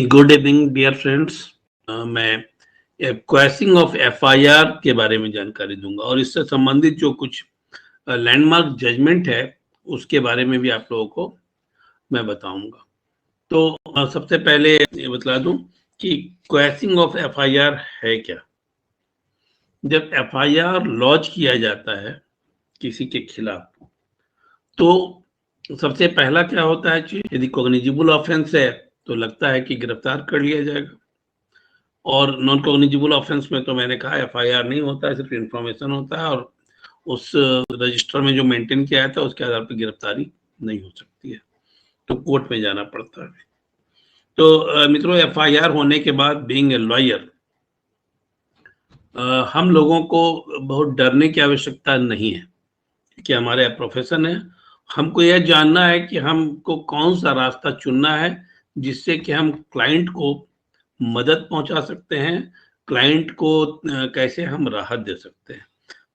Good evening dear friends. मैं क्वेसिंग of FIR के बारे में जानकारी दूंगा और इससे संबंधित जो कुछ लैंडमार्क जजमेंट है उसके बारे में भी आप लोगों को मैं बताऊंगा। तो सबसे पहले ये बता दूं कि क्वेसिंग ऑफ एफआईआर है क्या। जब एफआईआर लॉन्च किया जाता है किसी के खिलाफ तो सबसे पहला क्या होता है कि यदि कॉग्निजिबल ऑफेंस है तो लगता है कि गिरफ्तार कर लिया जाएगा, और नॉन कॉग्निजिबल ऑफेंस में तो मैंने कहा एफआईआर नहीं होता है, सिर्फ इंफॉर्मेशन होता है और उस रजिस्टर में जो मेंटेन किया जाता है उसके आधार पर गिरफ्तारी नहीं हो सकती है, तो कोर्ट में जाना पड़ता है। तो मित्रों, एफआईआर होने के बाद बीइंग ए लॉयर हम लोगों को बहुत डरने की आवश्यकता नहीं है कि हमारे प्रोफेशन है। हमको यह जानना है कि हमको कौन सा रास्ता चुनना है जिससे कि हम क्लाइंट को मदद पहुंचा सकते हैं, क्लाइंट को कैसे हम राहत दे सकते हैं।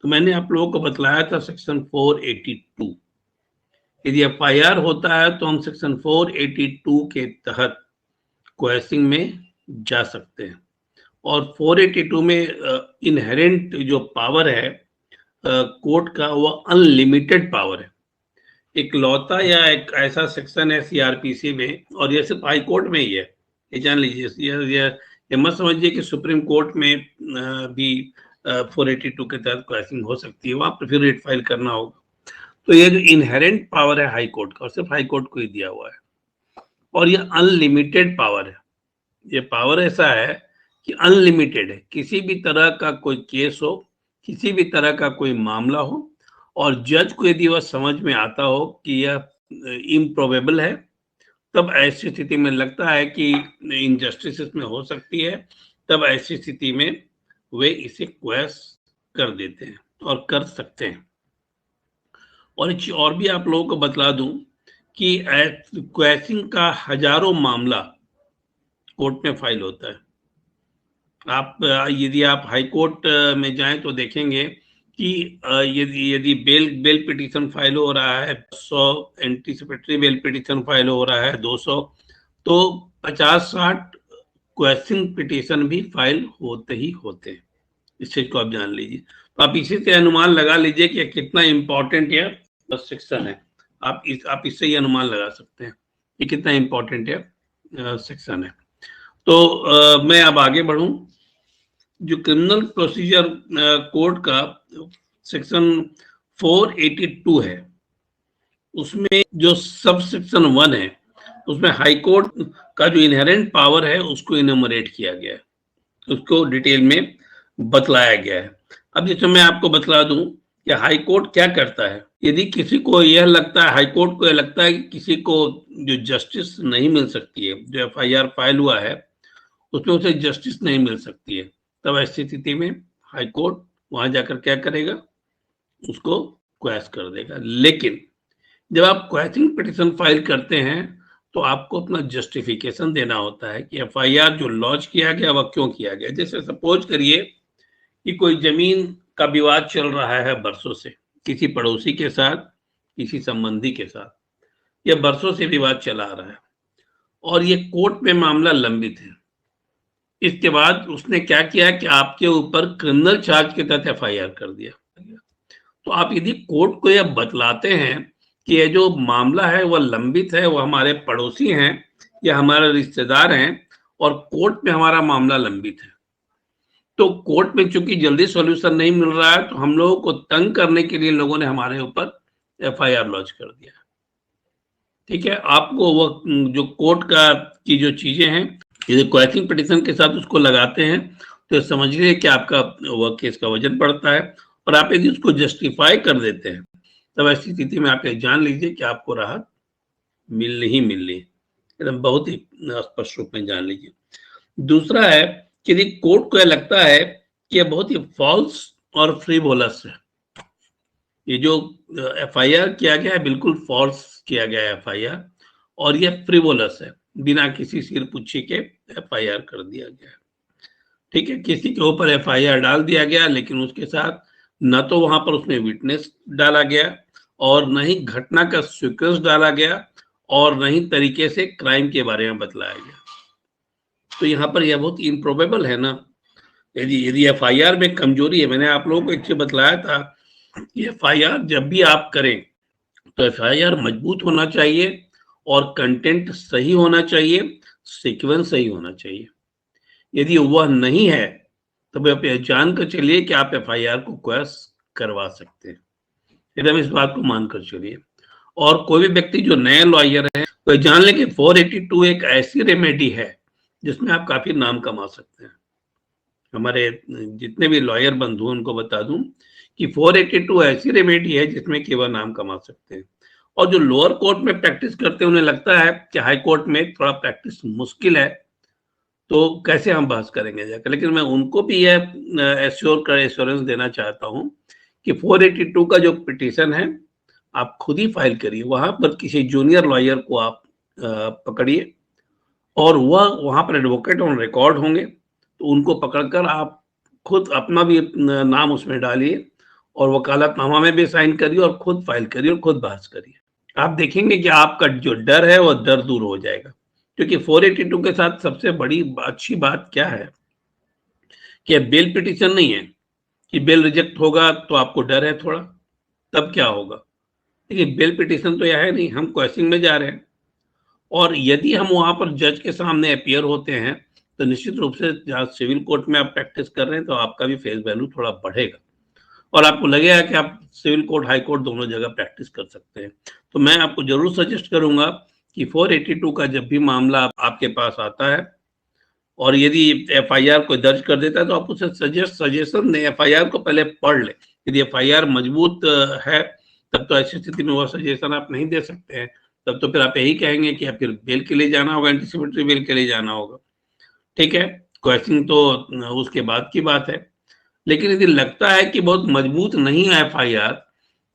तो मैंने आप लोगों को बतलाया था सेक्शन 482। यदि एफआईआर होता है तो हम सेक्शन 482 के तहत क्वेसिंग में जा सकते हैं, और 482 में इनहेरेंट जो पावर है कोर्ट का वो अनलिमिटेड पावर है। एक लौता या एक ऐसा सेक्शन है सीआरपीसी में, और ये सिर्फ हाई कोर्ट में ही है, ये जान लीजिए। ये मत समझिए कि सुप्रीम कोर्ट में भी 482 के तहत क्वेश्चन हो सकती है, वहां पर फिर रिट फाइल करना होगा। तो ये जो इनहेरेंट पावर है हाई कोर्ट का, और सिर्फ हाई कोर्ट को ही दिया हुआ है, और ये अनलिमिटेड पावर है। ये पावर ऐसा है कि अनलिमिटेड है। किसी भी तरह का कोई केस हो, किसी भी तरह का कोई मामला हो, और जज को यदि वह समझ में आता हो कि यह इम्प्रोबेबल है, तब ऐसी स्थिति में लगता है कि इनजस्टिस इसमें हो सकती है, तब ऐसी स्थिति में वे इसे क्वेस कर देते हैं और कर सकते हैं। और भी आप लोगों को बतला दूं कि क्वेसिंग का हजारों मामला कोर्ट में फाइल होता है। यदि आप हाई कोर्ट में जाएं तो देखेंगे कि यदि बेल पिटीशन फाइल हो रहा है 100, एंटीसिपेटरी बेल पिटीशन फाइल हो रहा है 200, तो 50-60 क्वेश्चन पिटीशन भी फाइल होते ही होते हैं। इस चीज को आप जान लीजिए। तो आप इसी से अनुमान लगा लीजिए कि कितना इंपॉर्टेंट यह सेक्शन है। आप इससे ही अनुमान लगा सकते हैं कि कितना इंपॉर्टेंट यह सेक्शन है। तो मैं अब आगे बढ़ूं। जो क्रिमिनल प्रोसीजर कोड का सेक्शन 482 है, उसमें जो सब सेक्शन 1 है, उसमें हाई कोर्ट का जो इनहेरेंट पावर है उसको इनमरेट किया गया है, उसको डिटेल में बतलाया गया है। अब जैसे मैं आपको बतला दूं कि हाई कोर्ट क्या करता है। यदि किसी को यह लगता है, हाई कोर्ट को यह लगता है कि किसी को जो जस्टिस नहीं मिल सकती है, जो एफआईआर फाइल हुआ है उसमें उसे जस्टिस नहीं मिल सकती है, तब ऐसी स्थिति में हाई कोर्ट वहां जाकर क्या करेगा, उसको क्वेश कर देगा। लेकिन जब आप क्वेशिंग पिटीशन फाइल करते हैं तो आपको अपना जस्टिफिकेशन देना होता है कि एफआईआर जो लॉन्च किया गया वह क्यों किया गया। जैसे सपोज करिए कि कोई जमीन का विवाद चल रहा है बरसों से, किसी पड़ोसी के साथ, किसी संबंधी के साथ, यह बरसों से विवाद चला आ रहा है और ये कोर्ट में मामला लंबित है। इसके बाद उसने क्या किया कि आपके ऊपर क्रिमिनल चार्ज के तहत एफआईआर कर दिया। तो आप यदि कोर्ट को यह बतलाते हैं कि ये जो मामला है वह लंबित है, वह हमारे पड़ोसी हैं या हमारे रिश्तेदार हैं, और कोर्ट में हमारा मामला लंबित है, तो कोर्ट में चूंकि जल्दी सॉल्यूशन नहीं मिल रहा है, तो हम लोगों को तंग करने के लिए लोगों ने हमारे ऊपर एफआईआर लॉन्च कर दिया। ठीक है, आपको वह जो कोर्ट का की जो चीजें हैं, यदि क्वेशिंग पिटीशन के साथ उसको लगाते हैं तो समझिए कि आपका वह केस का वजन बढ़ता है, और आप यदि उसको जस्टिफाई कर देते हैं तब ऐसी स्थिति में आप ये जान लीजिए कि आपको राहत मिलनी ही मिलनी है, एकदम बहुत ही स्पष्ट रूप में जान लीजिए। दूसरा है कि यदि कोर्ट को यह लगता है कि यह बहुत ही फॉल्स और फ्रीवोलस है, ये जो एफआईआर किया गया है बिल्कुल फॉल्स किया गया है एफआईआर, और यह फ्रीवोलस है, बिना किसी सिर पुच्छी के एफआईआर कर दिया गया है। ठीक है, किसी के ऊपर एफआईआर डाल दिया गया, लेकिन उसके साथ न तो वहां पर उसमें विटनेस डाला गया, और न ही घटना का सीक्वेंस डाला गया, और न ही तरीके से क्राइम के बारे में बतलाया गया। तो यहाँ पर यह बहुत इम्प्रोबेबल है ना। यदि एफआईआर में कमजोरी है, मैंने आप लोगों को एक चीज बतलाया था कि एफआईआर जब भी आप करें तो एफआईआर मजबूत होना चाहिए और कंटेंट सही होना चाहिए, सीक्वेंस सही होना चाहिए। यदि वह नहीं है तो आप जान कर चलिए कि आप एफआईआर को क्वेश करवा सकते हैं। एकदम इस बात को मानकर चलिए। और कोई भी व्यक्ति जो नए लॉयर है तो जान ले कि 482 एक ऐसी रेमेडी है जिसमें आप काफी नाम कमा सकते हैं। हमारे जितने भी लॉयर बंधु उनको बता दूं कि 482 ऐसी रेमेडी है जिसमें कि वह नाम कमा सकते हैं। और जो लोअर कोर्ट में प्रैक्टिस करते हैं उन्हें लगता है कि हाई कोर्ट में थोड़ा प्रैक्टिस मुश्किल है, तो कैसे हम बहस करेंगे जाकर। लेकिन मैं उनको भी यह एश्योरेंस देना चाहता हूं कि 482 का जो पिटीशन है आप खुद ही फाइल करिए, वहां पर किसी जूनियर लॉयर को आप पकड़िए और वह वहां पर एडवोकेट ऑन रिकॉर्ड होंगे, तो उनको पकड़कर आप खुद अपना भी नाम उसमें डालिए और वकालतनामा में भी साइन करिए और खुद फाइल करिए और खुद बहस करिए। आप देखेंगे कि आपका जो डर है वह डर दूर हो जाएगा। क्योंकि 482 के साथ सबसे बड़ी अच्छी बात क्या है कि बेल पिटीशन नहीं है कि बेल रिजेक्ट होगा तो आपको डर है थोड़ा, तब क्या होगा। देखिए बेल पिटीशन तो यह है नहीं, हम क्वेश्चनिंग में जा रहे हैं और यदि हम वहां पर जज के सामने अपीयर होते हैं तो निश्चित रूप से जहाँ सिविल कोर्ट में आप प्रैक्टिस कर रहे हैं तो आपका भी फेस वैल्यू थोड़ा बढ़ेगा और आपको लगेगा कि आप सिविल कोर्ट हाई कोर्ट दोनों जगह प्रैक्टिस कर सकते हैं। तो मैं आपको जरूर सजेस्ट करूंगा कि 482 का जब भी मामला आपके पास आता है और यदि एफआईआर कोई दर्ज कर देता है तो आप उसे सजेशन दें, एफआईआर को पहले पढ़ लें। यदि एफआईआर मजबूत है तब तो ऐसी स्थिति में वह सजेशन आप नहीं दे सकते हैं, तब तो फिर आप यही कहेंगे कि फिर बेल के लिए जाना होगा, एंटीसिपेटरी बेल के लिए जाना होगा। ठीक है, क्वेश्चन तो उसके बाद की बात है। लेकिन यदि लगता है कि बहुत मजबूत नहीं है एफआईआर,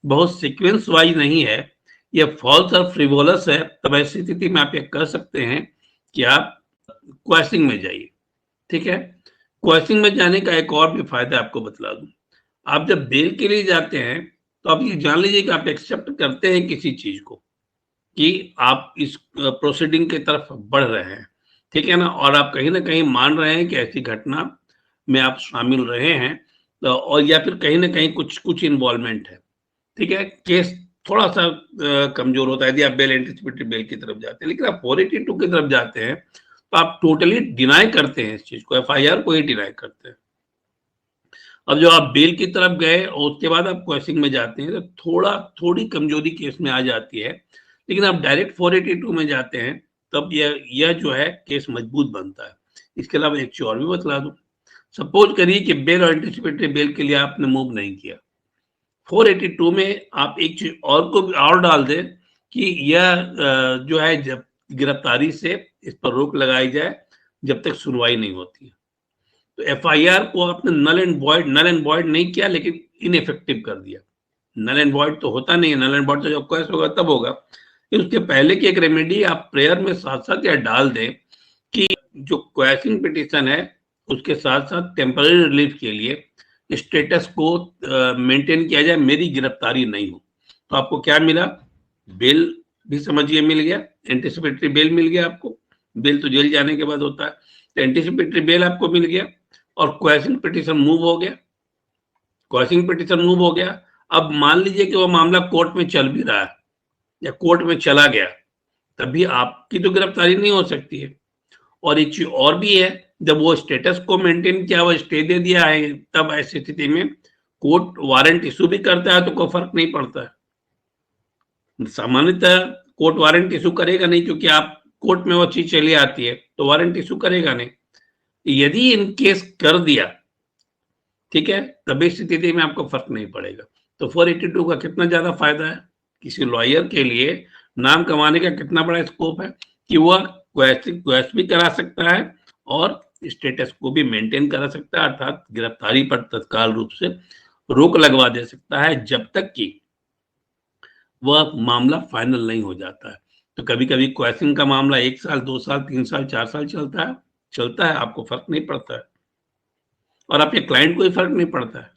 बहुत सीक्वेंस वाइज नहीं है, या फॉल्स और फ्रिवोलस है, तब ऐसी स्थिति में आप ये कह सकते हैं कि आप क्वेश्चनिंग में जाइए। ठीक है, क्वेश्चनिंग में जाने का एक और भी फायदा आपको बतला दूं। आप जब बेल के लिए जाते हैं तो आप ये जान लीजिए कि आप एक्सेप्ट करते हैं किसी चीज को कि आप इस प्रोसीडिंग की तरफ बढ़ रहे हैं, ठीक है ना, और आप कहीं ना कहीं मान रहे हैं कि ऐसी घटना में आप शामिल रहे हैं, तो और या फिर कहीं ना कहीं कुछ कुछ इन्वॉल्वमेंट है। ठीक है, केस थोड़ा सा कमजोर होता है यदि आप बेल एंटीसिपेटरी बेल की तरफ जाते हैं। लेकिन आप 482 की तरफ जाते हैं तो आप टोटली डिनाई करते हैं इस चीज को, एफआईआर को ही डिनाई करते हैं। अब जो आप बेल की तरफ गए और उसके बाद आप क्वेश्चनिंग में जाते हैं तो थोड़ी कमजोरी केस में आ जाती है। लेकिन आप डायरेक्ट 482 में जाते हैं तब यह जो है केस मजबूत बनता है। इसके अलावा एक चीज और भी बतला दूं, सपोज करिए कि बेल और एंटीसिपेटरी बेल के लिए आपने मूव नहीं किया, 482 में आप एक चीज और को भी और डाल दें कि यह जो है जब गिरफ्तारी से इस पर रोक लगाई जाए जब तक सुनवाई नहीं होती है। तो एफआईआर को आपने नल एंड वॉइड नहीं किया लेकिन इनइफेक्टिव कर दिया। नल एंड वॉइड तो होता नहीं है, नल एंड वॉइड तो जब क्वेश्चन होगा तब होगा। उसके पहले की एक रेमेडी आप प्रेयर में साथ साथ यह डाल दें कि जो क्वेश्चन पिटीशन है उसके साथ साथ टेम्पररी रिलीफ के लिए स्टेटस को मेंटेन किया जाए, मेरी गिरफ्तारी नहीं हो। तो आपको क्या मिला, बेल भी समझिए मिल गया, एंटीसिपेटरी बेल मिल गया आपको, बेल तो जेल जाने के बाद होता है, तो एंटीसिपेटरी बेल आपको मिल गया और क्वेश्चन पिटीशन मूव हो गया। क्वेश्चन पिटीशन मूव हो गया, अब मान लीजिए कि वो मामला कोर्ट में चल भी रहा है या कोर्ट में चला गया, तभी आपकी तो गिरफ्तारी नहीं हो सकती है। और एक चीज और भी है, जब वो स्टेटस को मेंटेन किया, वो स्टे दे दिया है, तब ऐसी स्थिति में कोर्ट वारंट इशू भी करता है तो कोई फर्क नहीं पड़ता है। सामान्यतः कोर्ट वारंट इशू करेगा नहीं क्योंकि आप कोर्ट में वो चीज चली आती है, तो वारंट इशू करेगा नहीं। यदि इन केस कर दिया, ठीक है, तभी स्थिति में आपको फर्क नहीं पड़ेगा। तो 482 का कितना ज्यादा फायदा है किसी लॉयर के लिए, नाम कमाने का कितना बड़ा स्कोप है कि वह क्वेश्चन भी करा सकता है और स्टेटस को भी मेंटेन करा सकता है, अर्थात गिरफ्तारी पर तत्काल रूप से रोक लगवा दे सकता है जब तक कि वह मामला फाइनल नहीं हो जाता है। तो कभी कभी क्वेश्चन का मामला 1 साल 2 साल 3 साल 4 साल चलता है, आपको फर्क नहीं पड़ता है और आपके क्लाइंट को ही फर्क नहीं पड़ता है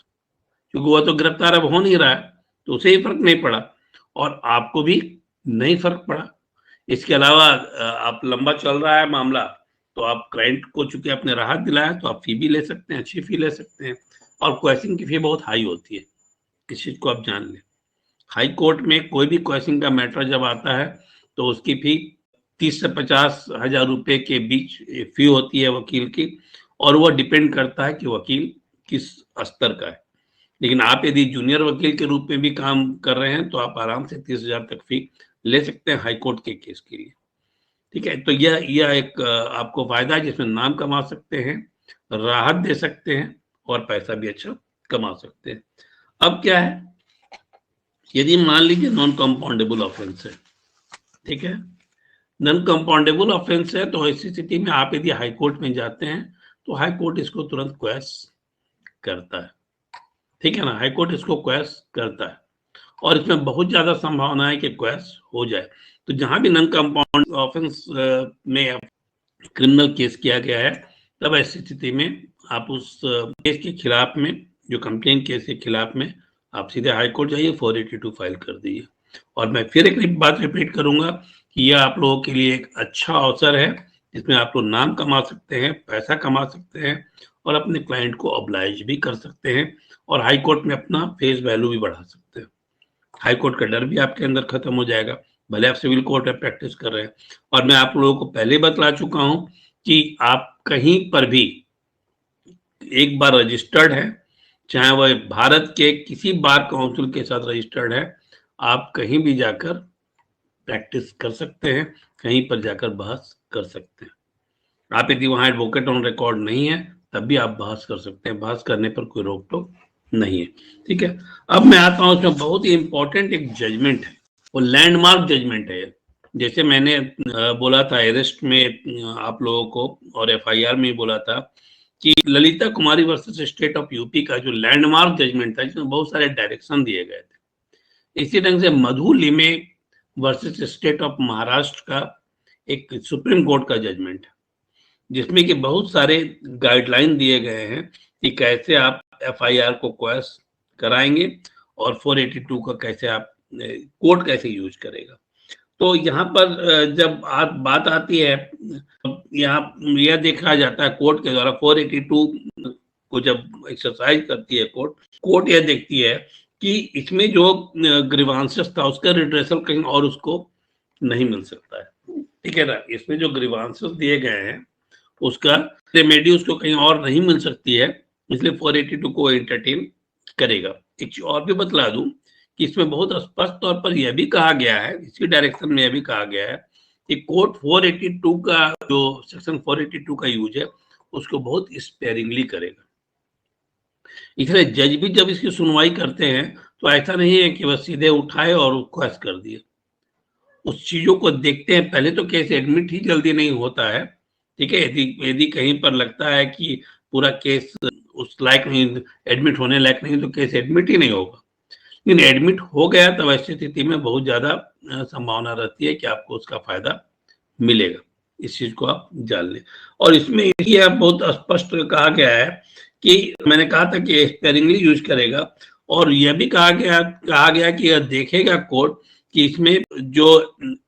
क्योंकि वह तो गिरफ्तार अब हो नहीं रहा है, तो उसे ही फर्क नहीं पड़ा और आपको भी नहीं फर्क पड़ा। इसके अलावा आप लंबा चल रहा है मामला तो आप क्लाइंट को चूंकि आपने राहत दिलाया तो आप फी भी ले सकते हैं, अच्छी फी ले सकते हैं। और क्वेश्चन की फी बहुत हाई होती है, इस चीज को आप जान लें। हाई कोर्ट में कोई भी क्वेश्चन का मैटर जब आता है तो उसकी फी 30 से 50,000 रुपए के बीच फी होती है वकील की, और वो डिपेंड करता है कि वकील किस स्तर का है। लेकिन आप यदि जूनियर वकील के रूप में भी काम कर रहे हैं तो आप आराम से 30,000 तक फी ले सकते हैं हाई कोर्ट के केस के लिए। ठीक है, तो यह एक आपको फायदा है जिसमें नाम कमा सकते हैं, राहत दे सकते हैं और पैसा भी अच्छा कमा सकते हैं। अब क्या है, यदि मान लीजिए नॉन कंपाउंडेबल ऑफेंस है, ठीक है, नॉन कंपाउंडेबल ऑफेंस है, तो ऐसी स्थिति में आप यदि हाई कोर्ट में जाते हैं तो हाई कोर्ट इसको तुरंत क्वैश करता है। ठीक है ना, हाई कोर्ट इसको क्वैश करता है और इसमें बहुत ज्यादा संभावना है कि क्वैश हो जाए। तो जहां भी नॉन कंपाउंड ऑफेंस में क्रिमिनल केस किया गया है, तब ऐसी स्थिति में आप उस केस के खिलाफ में, जो कंप्लेन केस के खिलाफ में, आप सीधे हाई कोर्ट जाइए, 482 फाइल कर दीजिए। और मैं फिर एक बात रिपीट करूंगा कि यह आप लोगों के लिए एक अच्छा अवसर है जिसमें आप लोग नाम कमा सकते हैं, पैसा कमा सकते हैं और अपने क्लाइंट को ऑब्लाइज भी कर सकते हैं और हाई कोर्ट में अपना फेस वैल्यू भी बढ़ा सकते हैं। हाई कोर्ट का डर भी आपके अंदर खत्म हो जाएगा, भले आप सिविल कोर्ट में प्रैक्टिस कर रहे हैं। और मैं आप लोगों को पहले बतला चुका हूं कि आप कहीं पर भी एक बार रजिस्टर्ड है, चाहे वह भारत के किसी बार काउंसिल के साथ रजिस्टर्ड है, आप कहीं भी जाकर प्रैक्टिस कर सकते हैं, कहीं पर जाकर बहस कर सकते हैं। आप यदि वहां एडवोकेट ऑन रिकॉर्ड नहीं है तब भी आप बहस कर सकते हैं, बहस करने पर कोई रोक टोक नहीं है। ठीक है, अब मैं आता हूं, उसमें बहुत ही इंपॉर्टेंट एक जजमेंट है, वो लैंडमार्क जजमेंट है। जैसे मैंने बोला था अरेस्ट में आप लोगों को और एफआईआर में बोला था कि ललिता कुमारी वर्सेस स्टेट ऑफ यूपी का जो लैंडमार्क जजमेंट था जिसमें बहुत सारे डायरेक्शन दिए गए थे, इसी ढंग से मधु Limaye versus state of Maharashtra का एक सुप्रीम कोर्ट का जजमेंट है जिसमें कि बहुत सारे गाइडलाइन दिए गए हैं कि कैसे आप एफआईआर को क्वैश कराएंगे और 482 का कैसे आप कोर्ट कैसे यूज करेगा। तो यहाँ पर जब बात आती है, यहाँ यह देखा जाता है कोर्ट के द्वारा 482 को जब एक्सरसाइज करती है कोर्ट यह देखती है कि इसमें जो ग्रीवांसेस था उसका रिड्रेसल कहीं और उसको नहीं मिल सकता है। ठीक है ना, इसमें जो ग्रीवांसेस दिए गए हैं उसका रेमेडी उसको कहीं और नहीं मिल सकती है, इसलिए 482 को एंटरटेन करेगा। एक चीज और भी बतला दूं कि इसमें बहुत स्पष्ट तौर पर यह भी कहा गया है, इसी डायरेक्शन में यह भी कहा गया है कि कोर्ट 482 का जो सेक्शन 482 का यूज है उसको बहुत स्पेयरिंगली करेगा। इसलिए जज भी जब इसकी सुनवाई करते हैं तो ऐसा नहीं है कि बस सीधे उठाए और क्वेश्चन कर दिए, उस चीजों को देखते हैं। पहले तो केस एडमिट ही जल्दी नहीं होता है, ठीक है, यदि कहीं पर लगता है कि पूरा केस उस लायक नहीं, एडमिट होने लायक नहीं, तो केस एडमिट ही नहीं होगा। लेकिन एडमिट हो गया तब ऐसी स्थिति में बहुत ज्यादा संभावना रहती है कि आपको उसका फायदा मिलेगा। इस चीज को आप जान लें। और इसमें यह बहुत स्पष्ट कहा गया है कि मैंने कहा था कि स्पेयरिंगली यूज करेगा, और यह भी कहा गया कि यह देखेगा कोर्ट कि इसमें जो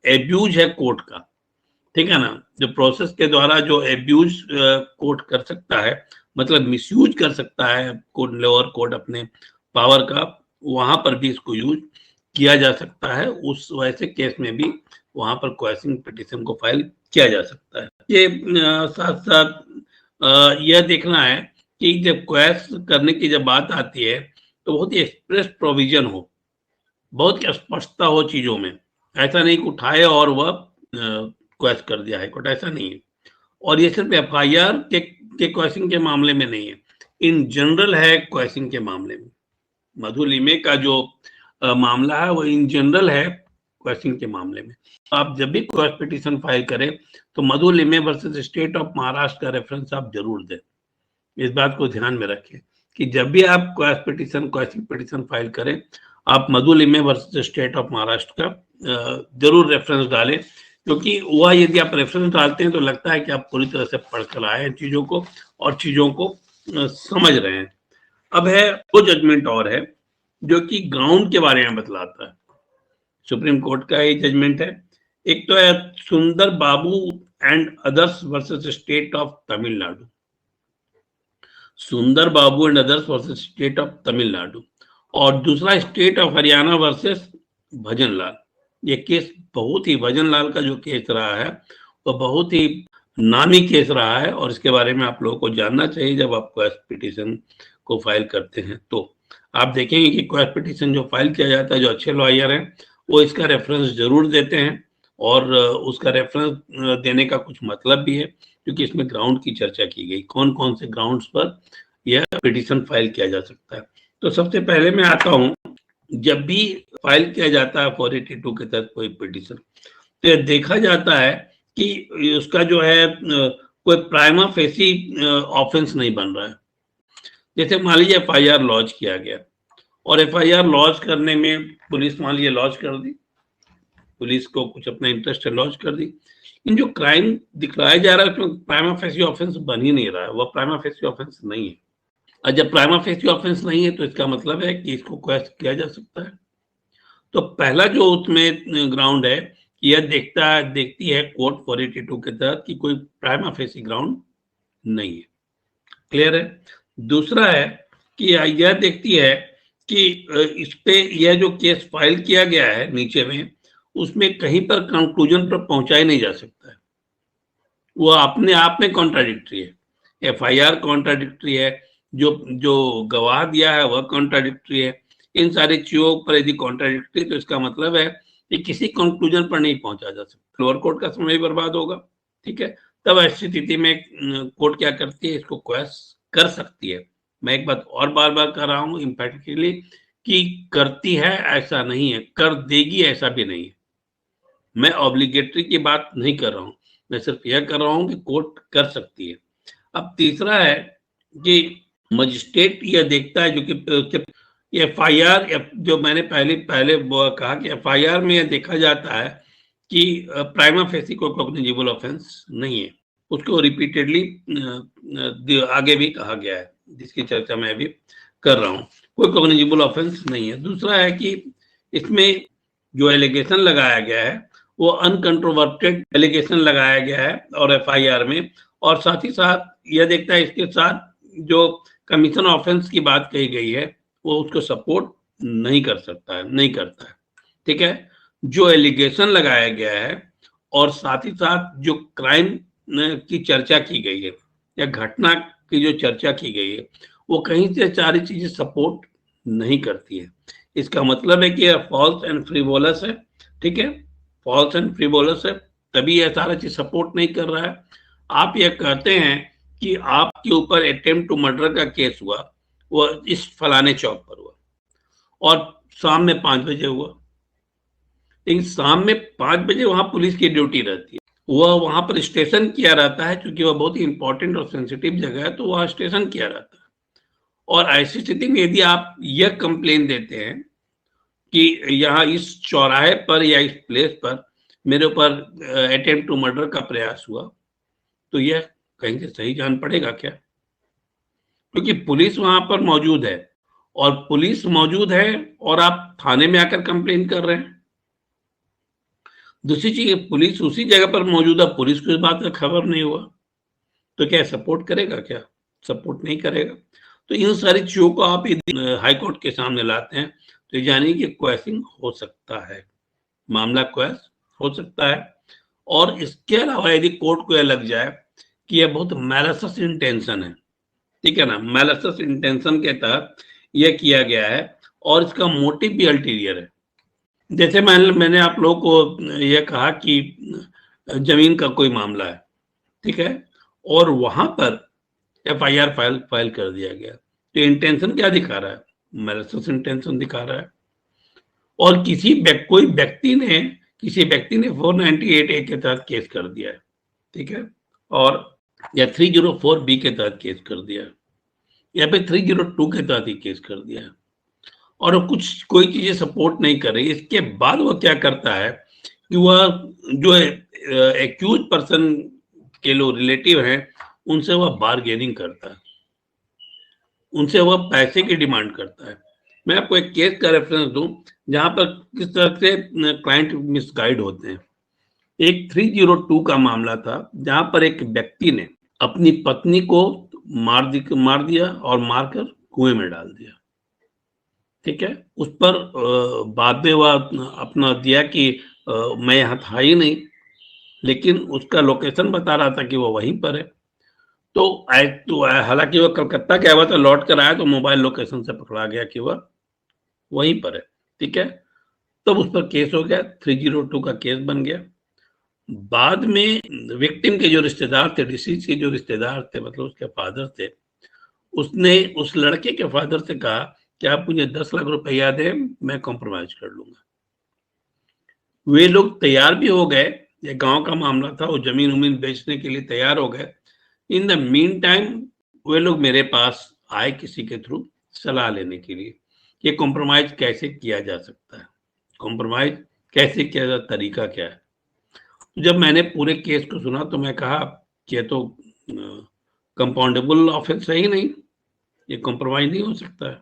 एब्यूज है कोर्ट का, ठीक है ना, जो प्रोसेस के द्वारा जो एब्यूज कोर्ट कर सकता है, मतलब मिसयूज कर सकता है कोर्ट, लोअर कोर्ट अपने पावर का, वहां पर भी इसको यूज किया जा सकता है। उस वैसे केस में भी वहां पर क्वेश्चनिंग पिटीशन को फाइल किया जा सकता है। ये साथ साथ यह देखना है कि जब क्वेश करने की जब बात आती है तो बहुत ही एक्सप्रेस प्रोविजन हो, बहुत स्पष्टता हो चीजों में, ऐसा नहीं कि उठाए और वह क्वेश कर दिया हाईकोर्ट, ऐसा नहीं है। और ये सिर्फ एफआईआर के क्वेश्चन के मामले में नहीं है, इन जनरल है क्वेश्चन के मामले में। मधु लिमे का जो मामला है वो इन जनरल है क्वेश्चन के मामले में। आप जब भी क्वेश पिटीशन फाइल करें तो मधु Limaye versus state of Maharashtra का रेफरेंस आप जरूर दें। इस बात को ध्यान में रखें कि जब भी आप क्वेश्चन पिटीशन फाइल करें आप मधु Limaye versus state of Maharashtra का जरूर रेफरेंस डालें, क्योंकि वह यदि आप रेफरेंस डालते हैं तो लगता है कि आप पूरी तरह से पढ़कर आए हैं चीजों को और चीजों को समझ रहे हैं। अब है वो जजमेंट और है जो कि ग्राउंड के बारे में बतलाता है। सुप्रीम कोर्ट का ये जजमेंट है, एक तो है Sundar Babu and others versus state of Tamil Nadu, Sundar Babu and others versus state of Tamil Nadu, और दूसरा state of Haryana versus Bhajan Lal. ये केस बहुत ही, भजनलाल का जो केस रहा है वो बहुत ही नामी केस रहा है, और इसके बारे में आप लोगों को जानना चाहिए जब आप क्वेश पिटीशन को फाइल करते हैं। तो आप देखेंगे कि क्वेश पिटीशन जो फाइल किया जाता है, जो अच्छे लॉयर हैं वो इसका रेफरेंस जरूर देते हैं, और उसका रेफरेंस देने का कुछ मतलब भी है, क्योंकि इसमें ग्राउंड की चर्चा की गई, कौन कौन से ग्राउंड्स पर यह पिटीशन फाइल किया जा सकता है। तो सबसे पहले मैं आता हूँ, जब भी फाइल किया जाता है 482 के तहत कोई पिटीशन, तो देखा जाता है कि उसका जो है कोई प्राइमा फेसी ऑफेंस नहीं बन रहा है। जैसे मान लीजिए FIR लॉन्च किया गया, और FIR लॉन्च करने में पुलिस मान लीजिए लॉन्च कर दी, पुलिस को कुछ अपना इंटरेस्ट है लॉन्च कर दी, इन जो क्राइम दिखलाया जा रहा है उसमें प्राइमा फेसी ऑफेंस बन ही नहीं रहा है, वह प्राइमा फेसी ऑफेंस नहीं है। और जब प्राइमा फेसी ऑफेंस नहीं है तो इसका मतलब है कि इसको क्वेश्चन किया जा सकता है। तो पहला जो उसमें ग्राउंड है, यह देखती है कोर्ट 482 के तहत कि कोई प्राइमा फेसी ग्राउंड नहीं है। क्लियर है। दूसरा है कि यह देखती है कि इस पे यह जो केस फाइल किया गया है नीचे में, उसमें कहीं पर कंक्लूजन पर पहुंचाया नहीं जा सकता है, वो अपने आप में कॉन्ट्राडिक्टरी है। FIR कॉन्ट्राडिक्टरी है, जो गवाह दिया है वह कॉन्ट्राडिक्टरी है। इन सारी चीजों पर यदि कॉन्ट्राडिक्टरी, तो इसका मतलब है कि किसी कंक्लूजन पर नहीं पहुंचा जा सकता, लोअर कोर्ट का समय बर्बाद होगा। ठीक है, तब ऐसी स्थिति में कोर्ट क्या करती है, इसको क्वेश कर सकती है। मैं एक बात और बार बार कर रहा हूँ इम्पैटिकली, कि करती है ऐसा नहीं है, कर देगी ऐसा भी नहीं है। मैं ऑब्लिगेटरी की बात नहीं कर रहा हूँ, मैं सिर्फ यह कर रहा हूँ कि कोर्ट कर सकती है। अब तीसरा है कि मजिस्ट्रेट यह देखता है, जो कि FIR, जो मैंने पहले कहा कि FIR में यह देखा जाता है कि प्राइमा फेसी कोई कॉग्निजेबल ऑफेंस नहीं है, उसको रिपीटेडली आगे भी कहा गया है, जिसकी चर्चा मैं अभी कर रहा हूँ, कोई कॉग्निजेबल ऑफेंस नहीं है। दूसरा है कि इसमें जो एलिगेशन लगाया गया है वो अनकंट्रोवर्टेड एलिगेशन लगाया गया है और FIR में, और साथ ही साथ यह देखता है, इसके साथ जो कमीशन ऑफेंस की बात कही गई है वो उसको सपोर्ट नहीं कर सकता है, नहीं करता है। ठीक है, जो एलिगेशन लगाया गया है और साथ ही साथ जो क्राइम की चर्चा की गई है या घटना की जो चर्चा की गई है, वो कहीं से सारी चीजें सपोर्ट नहीं करती है। इसका मतलब है कि यह फॉल्स एंड फ्रीवोलस है। ठीक है, फॉल्स एंड फ्रीवोलस है, तभी यह सारा चीज सपोर्ट नहीं कर रहा है। आप यह कहते हैं कि आपके ऊपर अटेम्प्ट टू मर्डर का केस हुआ, वो इस फलाने चौक पर हुआ और शाम में 5 बजे हुआ, लेकिन शाम में 5 बजे वहां पुलिस की ड्यूटी रहती है, वह वहां पर स्टेशन किया रहता है, क्योंकि वह बहुत ही इंपॉर्टेंट और सेंसिटिव जगह है, तो वह स्टेशन किया रहता है। और ऐसी स्थिति में यदि आप यह कंप्लेन देते हैं कि यहाँ इस चौराहे पर या इस प्लेस पर मेरे ऊपर अटेम्प्ट टू मर्डर का प्रयास हुआ, तो यह कहीं से सही जान पड़ेगा क्या? क्योंकि पुलिस वहां पर मौजूद है, और पुलिस मौजूद है और आप थाने में आकर कंप्लेन कर रहे हैं। दूसरी चीज, पुलिस उसी जगह पर मौजूद है, पुलिस को इस बात का खबर नहीं हुआ, तो क्या सपोर्ट करेगा? क्या सपोर्ट नहीं करेगा। तो इन सारी चीजों को आप यदि हाई कोर्ट के सामने लाते हैं तो जानिए कि क्वेशिंग हो सकता है, मामला क्वेश हो सकता है। और इसके अलावा यदि कोर्ट को यह लग जाए कि यह बहुत मैलिशियस इंटेंशन है, ठीक है ना, मैलिशियस इंटेंशन के तहत यह किया गया है और इसका मोटिव भी अल्टीरियर है। जैसे मैंने आप लोगों को यह कहा कि जमीन का कोई मामला है, ठीक है, और वहां पर FIR फाइल कर दिया गया, तो इंटेंशन क्या दिखा रहा है? मैलिशियस इंटेंशन दिखा रहा है। और किसी व्यक्ति ने 498A के तहत केस कर दिया है, ठीक है, और या 304B के तहत केस कर दिया है, या फिर 302 के तहत ही केस कर दिया है, और कोई चीजें सपोर्ट नहीं कर रही। इसके बाद वह क्या करता है कि वह जो एक्यूज पर्सन के लोग रिलेटिव हैं उनसे वह बार्गेनिंग करता है, उनसे वह पैसे की डिमांड करता है। मैं आपको एक केस का रेफरेंस दूं जहां पर किस तरह से क्लाइंट मिसगाइड होते हैं। एक 302 का मामला था जहां पर एक व्यक्ति ने अपनी पत्नी को मार दिया और मारकर कुएं में डाल दिया। ठीक है, उस पर बाद में वह अपना दिया कि मैं यहाँ था ही नहीं, लेकिन उसका लोकेशन बता रहा था कि वो वहीं पर है। तो हालांकि वह कलकत्ता गया हुआ था, लौट कर आया तो मोबाइल लोकेशन से पकड़ा गया कि वह वहीं पर है। ठीक है, तब उस पर केस हो गया, 302 का केस बन गया। बाद में विक्टिम के जो रिश्तेदार थे, डिसीज के जो रिश्तेदार थे, मतलब उसके फादर थे, उसने उस लड़के के फादर से कहा कि आप मुझे 10 लाख रुपया दें, मैं कॉम्प्रोमाइज कर लूंगा। वे लोग तैयार भी हो गए, ये गांव का मामला था, वो जमीन उमीन बेचने के लिए तैयार हो गए। इन द मीन टाइम वे लोग मेरे पास आए किसी के थ्रू सलाह लेने के लिए, ये कॉम्प्रोमाइज कैसे किया जा सकता है, कॉम्प्रोमाइज कैसे किया जाता, तरीका क्या है। जब मैंने पूरे केस को सुना तो मैं कहा कि ये तो कंपाउंडेबल ऑफेंस है ही नहीं, ये कॉम्प्रोमाइज नहीं हो सकता है।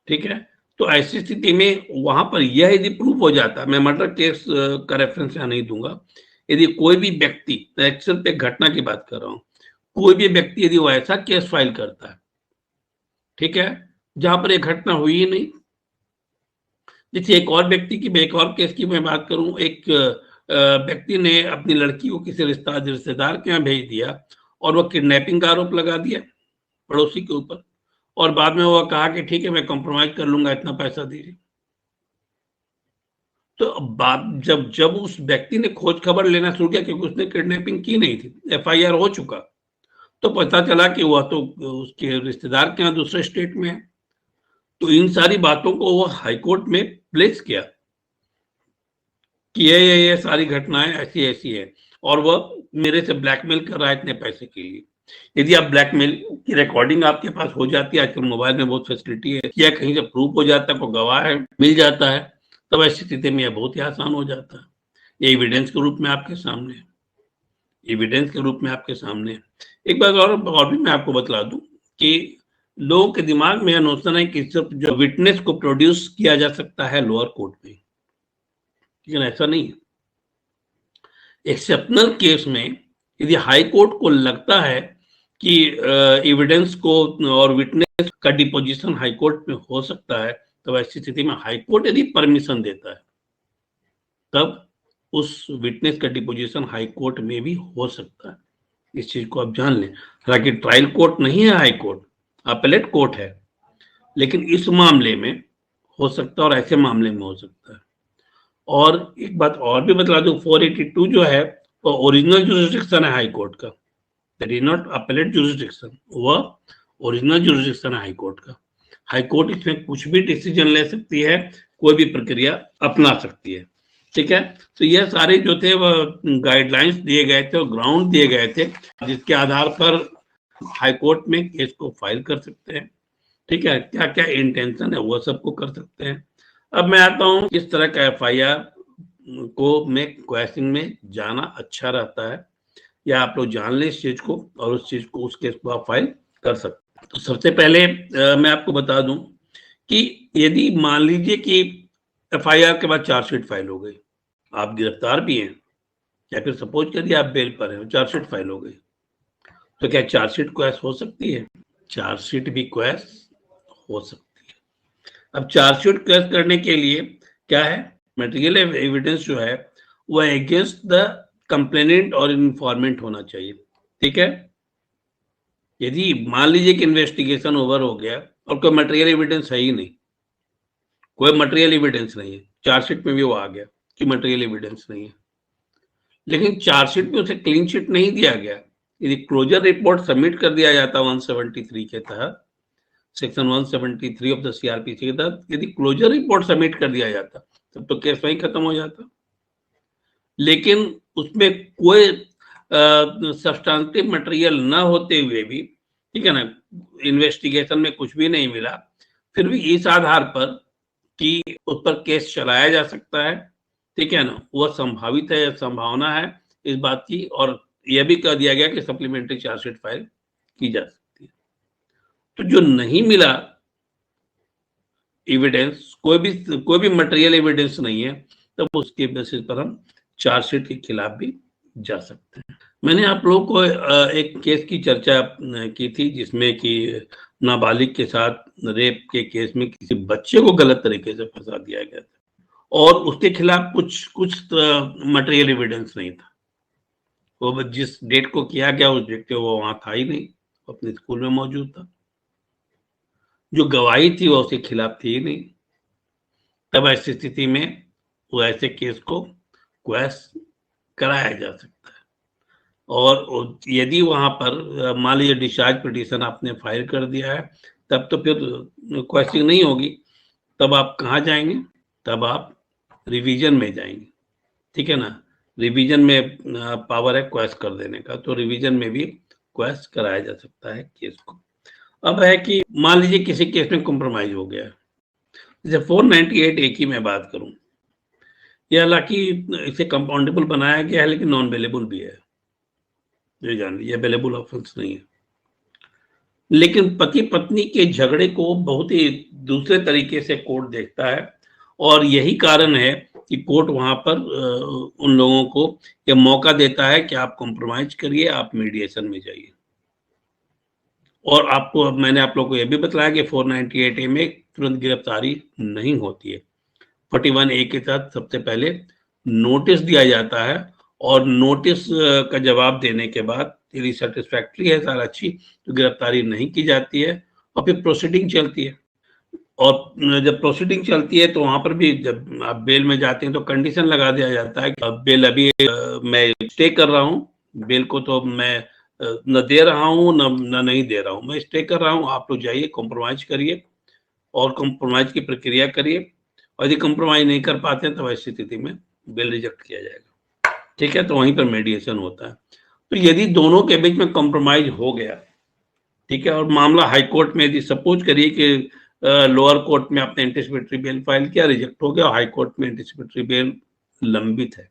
ठीक है, तो ऐसी स्थिति में वहां पर यह यदि प्रूफ हो जाता, मैं मर्डर केस का रेफरेंस यहाँ नहीं दूंगा, यदि कोई भी व्यक्ति, सिर्फ एक घटना की बात कर रहा हूँ, कोई भी व्यक्ति यदि वो ऐसा केस फाइल करता है, ठीक है, जहां पर एक घटना हुई ही नहीं। जैसे एक और व्यक्ति की, एक और केस की मैं बात करूं, एक व्यक्ति ने अपनी लड़की को किसी रिश्तेदार के यहाँ भेज दिया और वो किडनैपिंग का आरोप लगा दिया पड़ोसी के ऊपर, और बाद में वो कहा कि ठीक है मैं कॉम्प्रोमाइज कर लूंगा, इतना पैसा दीजिए। तो बात जब उस व्यक्ति ने खोज खबर लेना शुरू किया, क्योंकि उसने किडनैपिंग की नहीं थी, एफआईआर हो चुका, तो पता चला कि वह तो उसके रिश्तेदार के यहाँ दूसरे स्टेट में है। तो इन सारी बातों को वो हाईकोर्ट में प्लेस किया कि ये सारी घटनाएं ऐसी ऐसी है, और वह मेरे से ब्लैकमेल कर रहा है इतने पैसे के लिए। यदि आप ब्लैकमेल की रिकॉर्डिंग आपके पास हो जाती है, आजकल मोबाइल में बहुत फैसिलिटी है, या कहीं से प्रूफ हो जाता है, कोई गवाह है मिल जाता है, तब ऐसी स्थिति में यह बहुत ही आसान हो जाता है। ये एविडेंस के रूप में आपके सामने है, एविडेंस के रूप में आपके सामने है। एक बात और भी मैं आपको बतला दूं कि लोगों के दिमाग में यह नोशन है कि सिर्फ जो विटनेस को प्रोड्यूस किया जा सकता है लोअर कोर्ट में, लेकिन ऐसा नहीं है। एक्सेप्शनल केस में यदि हाई कोर्ट को लगता है कि एविडेंस को और विटनेस का डिपोजिशन हाई कोर्ट में हो सकता है, तो ऐसी स्थिति में हाई कोर्ट यदि परमिशन देता है, तब उस विटनेस का डिपोजिशन हाई कोर्ट में भी हो सकता है। इस चीज को आप जान लें। हालांकि ट्रायल कोर्ट नहीं है हाई कोर्ट, अपीलेट कोर्ट है, लेकिन इस मामले में हो सकता है और ऐसे मामले में हो सकता है। और एक बात और भी बता दूं, 482 जो है वो ओरिजिनल जुरिस्डिक्शन है हाई कोर्ट का, that is not appellate jurisdiction, वह ओरिजिनल जुरिस्डिक्शन है हाई कोर्ट का। हाई कोर्ट इसमें कुछ भी डिसीजन ले सकती है, कोई भी प्रक्रिया अपना सकती है। ठीक है, तो यह सारे जो थे वह गाइडलाइंस दिए गए थे और ग्राउंड दिए गए थे, जिसके आधार पर हाई कोर्ट में केस को फाइल कर सकते हैं। ठीक है, क्या क्या इंटेंशन है वह सबको कर सकते हैं। अब मैं आता हूँ किस तरह का एफआईआर को में क्वेश्चन में जाना अच्छा रहता है, या आप लोग जान लें इस चीज को और उस चीज को, उस केस को आप फाइल कर सकते हैं। तो सबसे पहले मैं आपको बता दूं कि यदि मान लीजिए कि एफआईआर के बाद चार्जशीट फाइल हो गई, आप गिरफ्तार भी हैं, या फिर सपोज करिए आप बेल पर हैं, चार्जशीट फाइल हो गई, तो क्या चार्जशीट क्वैश हो सकती है? चार्जशीट भी क्वैश हो सकती है। अब चार्जशीट क्वैश करने के लिए क्या है, मटेरियल एविडेंस जो है वह अगेंस्ट द कंप्लेनेंट और इन्फॉर्मेंट होना चाहिए। ठीक है, यदि मान लीजिए कि इन्वेस्टिगेशन ओवर हो गया और कोई मटेरियल एविडेंस है ही नहीं, कोई मटेरियल एविडेंस नहीं है, चार्जशीट में भी वो आ गया कि मटेरियल एविडेंस नहीं है, लेकिन चार्जशीट में उसे क्लीन शीट नहीं दिया गया, यदि क्लोजर रिपोर्ट सबमिट कर दिया जाता 173 के तहत, सेक्शन 173 ऑफ द सीआरपीसी के तहत यदि क्लोजर रिपोर्ट सबमिट कर दिया जाता, तब तो केस वहीं खत्म हो जाता। लेकिन उसमें कोई सब्सटेंटिव मटेरियल न होते हुए भी, ठीक है ना, इन्वेस्टिगेशन में कुछ भी नहीं मिला, फिर भी इस आधार पर कि उस पर केस चलाया जा सकता है, ठीक है ना, वह संभावित है, संभावना है इस बात की, और यह भी कह दिया गया कि सप्लीमेंट्री चार्जशीट फाइल की जा सकती है। तो जो नहीं मिला एविडेंस, कोई भी मटेरियल एविडेंस नहीं है, तब उसके बेसिस पर हम चार्जशीट के खिलाफ भी जा सकते हैं। मैंने आप लोगों को एक केस की चर्चा की थी जिसमें कि नाबालिग के साथ रेप के केस में किसी बच्चे को गलत तरीके से फंसा दिया गया था और उसके खिलाफ कुछ मटेरियल एविडेंस नहीं था। वो जिस डेट को किया गया उस डेट पे वो वहां था ही नहीं, अपने स्कूल में मौजूद था। जो गवाही थी वो उसके खिलाफ थी ही नहीं। तब ऐसी स्थिति में वो ऐसे केस को क्वैश कराया जा सकता है और यदि वहां पर मान लीजिए डिस्चार्ज पिटीशन आपने फाइल कर दिया है तब तो फिर क्वेश्चनिंग नहीं होगी। तब आप कहाँ जाएंगे? तब आप रिवीजन में जाएंगे, ठीक है ना। रिवीजन में पावर है क्वेश कर देने का, तो रिवीजन में भी क्वेश कराया जा सकता है केस को। अब है कि मान लीजिए किसी केस में कॉम्प्रोमाइज हो गया, जैसे 498 ए की मैं बात करूं, ये हालांकि इसे कंपाउंडेबल बनाया गया है लेकिन नॉन अवेलेबल भी है, जो जान लीजिए अवेलेबल ऑफेंस नहीं है। लेकिन पति पत्नी के झगड़े को बहुत ही दूसरे तरीके से कोर्ट देखता है और यही कारण है कि कोर्ट वहां पर उन लोगों को यह मौका देता है कि आप कॉम्प्रोमाइज करिए, आप मीडिएशन में जाइए। और आपको मैंने आप लोगों को यह भी बताया कि 498 ए में तुरंत गिरफ्तारी नहीं होती है। 41 ए के तहत सबसे पहले नोटिस दिया जाता है और नोटिस का जवाब देने के बाद यदि सेटिस्फैक्ट्री है सारा अच्छी तो गिरफ्तारी नहीं की जाती है और फिर प्रोसीडिंग चलती है। और जब प्रोसीडिंग चलती है तो वहां पर भी जब आप बेल में जाते हैं तो कंडीशन लगा दिया जाता है कि अब बेल अभी मैं स्टे कर रहा हूँ, बेल को तो मैं न दे रहा हूँ न नहीं दे रहा हूँ, मैं स्टे कर रहा हूँ, आप लोग जाइए कॉम्प्रोमाइज करिए और कॉम्प्रोमाइज की प्रक्रिया करिए और यदि कॉम्प्रोमाइज नहीं कर पाते हैं तो ऐसी स्थिति में बेल रिजेक्ट किया जाएगा, ठीक है। तो वहीं पर मेडिएशन होता है। तो यदि दोनों के बीच में कॉम्प्रोमाइज हो गया, ठीक है, और मामला हाई कोर्ट में यदि सपोज करिए कि लोअर कोर्ट में आपने एंटिसिपेटरी बेल फाइल किया, रिजेक्ट हो गया, हाई कोर्ट में एंटिसिपेटरी बेल लंबित है,